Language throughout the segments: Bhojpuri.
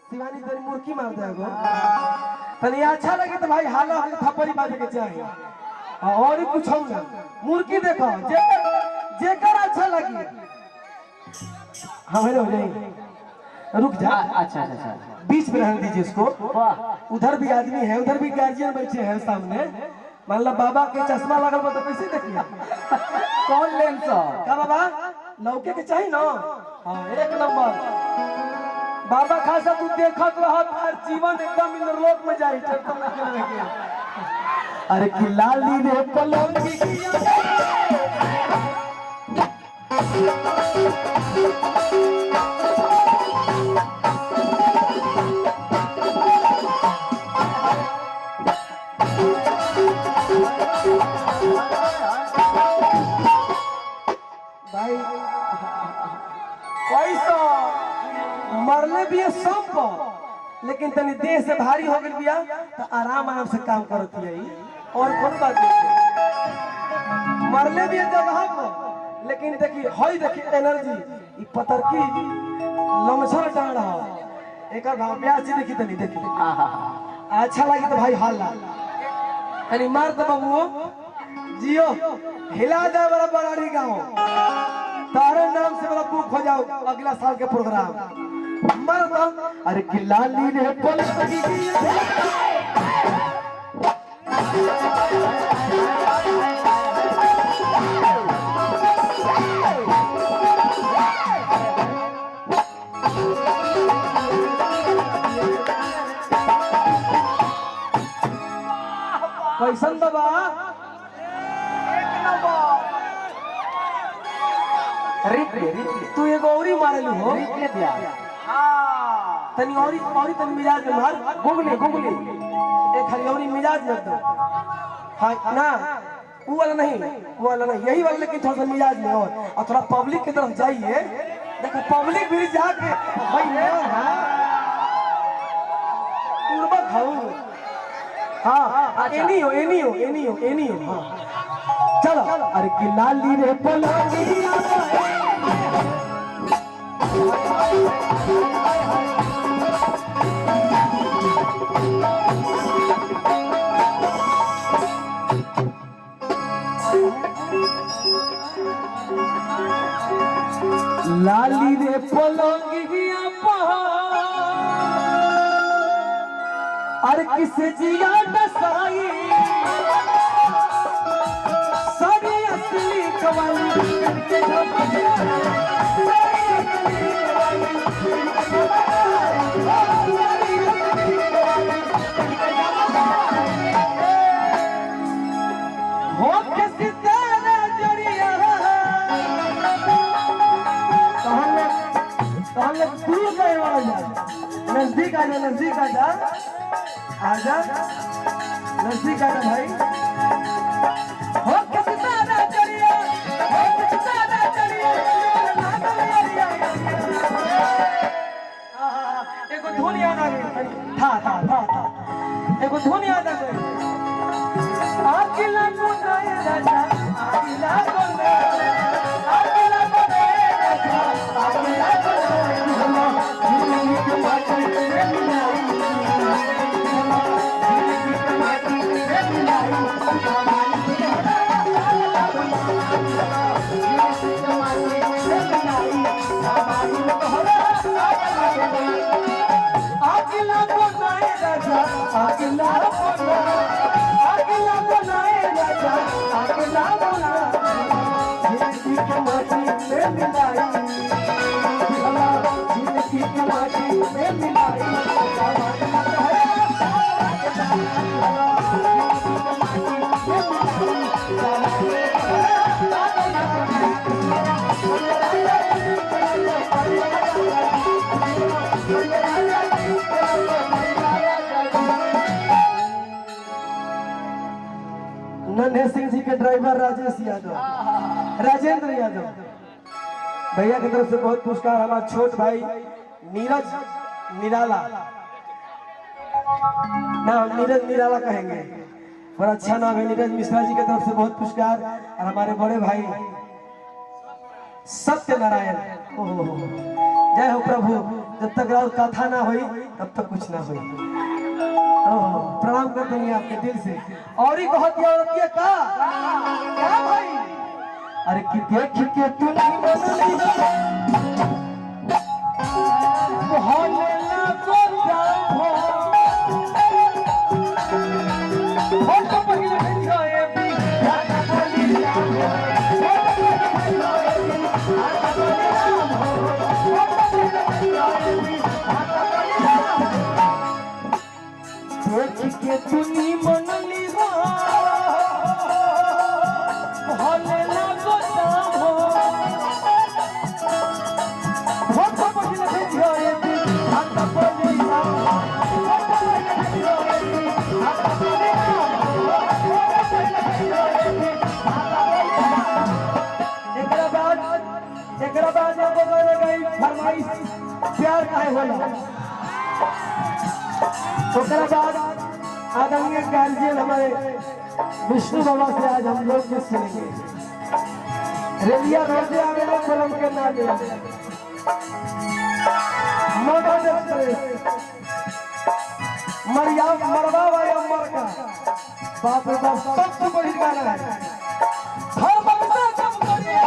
शिवानी तेरी मुर्की मार देगो तनी अच्छा लगे तो भाई हाला थप्पड़ी बाजे के चाहिए और कुछ हो ना मुर्की देखो जेकर अच्छा लगी हमारे हो जाए रुक जा। अच्छा अच्छा बीच में रहने दीजिए इसको। उधर भी आदमी है उधर भी गार्जियन बैठे हैं सामने मान लो बाबा के चश्मा लगल बा तो कैसे देखिए कौन लेंस का बाबा लौके के चाहिए ना। हाँ एक नंबर बाबा खासा तू देखत रह तार जीवन एकदम इंद्रलोक में जाई टेंशन ना लेके। अरे कि लाली रे पलंगी भाई कैसा मरले भी है सब लेकिन तनी देह से भारी हो गई बिया तो आराम से काम करती है और कौन बात नहीं मरले भी है जगह पर लेकिन देखी हई देखी एनर्जी ई पतरकी लमसर डाल रहा एक भाव ब्याह से देखी तनी देखी अच्छा लगी तो भाई हाल अरे मार तो बबुओ जियो हिला दे बड़ा बड़ाड़ी गाँव तारे नाम से मेरा बुक हो जाओ अगला साल के प्रोग्राम मर तो अरे कि लाली रे पलंगी कैसन बाबा तू एगो औरी मारेलू हो तनी औरी तनी मिजाज में मार गुगली एक खाली औरी मिजाज में दो हां ना वो वाला नहीं यही वाला लेकिन थोड़ा सा मिजाज में और थोड़ा पब्लिक की तरफ जाइए देखो पब्लिक भी जाके भाई पूर्वा खाऊ हाँ एनी हो हाँ चलो अरे कि लाली रे पलंगी लाली रे पलंगी अरे किसे जिया दसाई सारी असली कवाली हो किसी तेरे जरिया कहले दूर गए वाला नजदीक आ जा आजा नजदीक आजा भाई हो किसी तेरे जरिया एगो धुन याद आ गई था एगो धुन याद आ गई आकिला गुनाए राजा आकिला गुनाए राजा आकिला नन्हे सिंह जी के ड्राइवर राजेंद्र यादव भैया की तरफ से बहुत पुरस्कार हमारा छोट भाई नीरज निराला नीरज निराला कहेंगे बड़ा अच्छा नाम है नीरज मिश्रा जी की तरफ से बहुत पुरस्कार और हमारे बड़े भाई सत्यनारायण जय हो प्रभु जब तक और कथा ना हुई तब तक कुछ ना हुई। प्रणाम करते हैं आपके दिल से। और ही बहुत औरतिया का क्या भाई, अरे कि देख के तू नहीं बदली होने लगो जाम हो तो पहले जाए भी राधा बोली राम हो देख के तुनी मनली हो होने लगो जाम हो तो पहले जाए भी राधा बोली राम हो एकरा बाद एगो गाना गई फरमाइश प्यार काहे होला। ओकरा बाद आदरणीय गार्जियन हमारे विष्णु बाबा से आज हम लोग कुछ सुनेंगे। रेलिया रोजे आवेले फिल्म के नाम ले मदद एक्सप्रेस मरवा वाया मर का बाप रे बाप सबसे बड़ी गाना है। हर बंदा सब करिए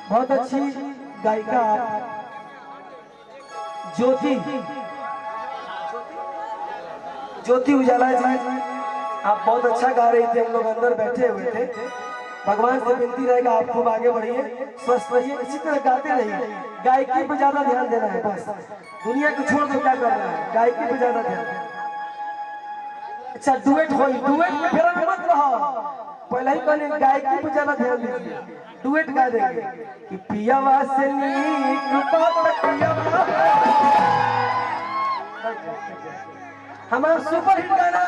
बहुत अच्छी गायिका ज्योति उजाला जी, आप बहुत अच्छा गा रही थी। हम लोग अंदर बैठे हुए थे। भगवान से विनती रहेगा आप खूब आगे बढ़िए, स्वस्थ रहिए, इसी तरह गाते रहिए। गायकी पे ज्यादा ध्यान देना है, बस दुनिया को छोड़ दो क्या करना है, गायकी पे ज्यादा ध्यान। अच्छा डुएट होई, डुएट में फेरा में मत रहो, पहले ही कहने गायकी पे ज्यादा ध्यान दीजिए। डुएट गा देंगे कि पियावा से नीक बात पियावा। हमारा सुपर हिट गाना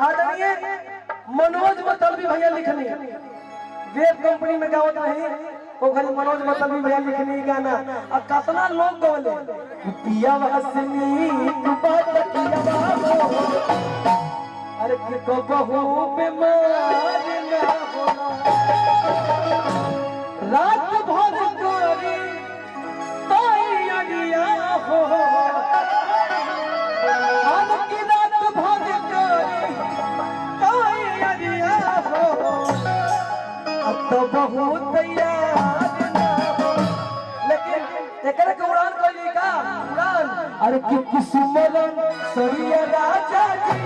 आदरणीय मनोज मतलबी भैया लिखनी, वेब कंपनी में गावत नहीं वो घरी मनोज मतलबी भैया लिखनी गाना। और कितना लोग गवले पियावा से नीक बात पियावा हो, अरे कि कबहू बीमार ना होला, रात भर करी तैयारिया हो, आज की रात भर करी तैयारिया हो, अब तो बहुत तैयार ना हो। लेकिन एकरे के उड़ान कोई का उड़ान, अरे कि किस्मत सरिया राजा जी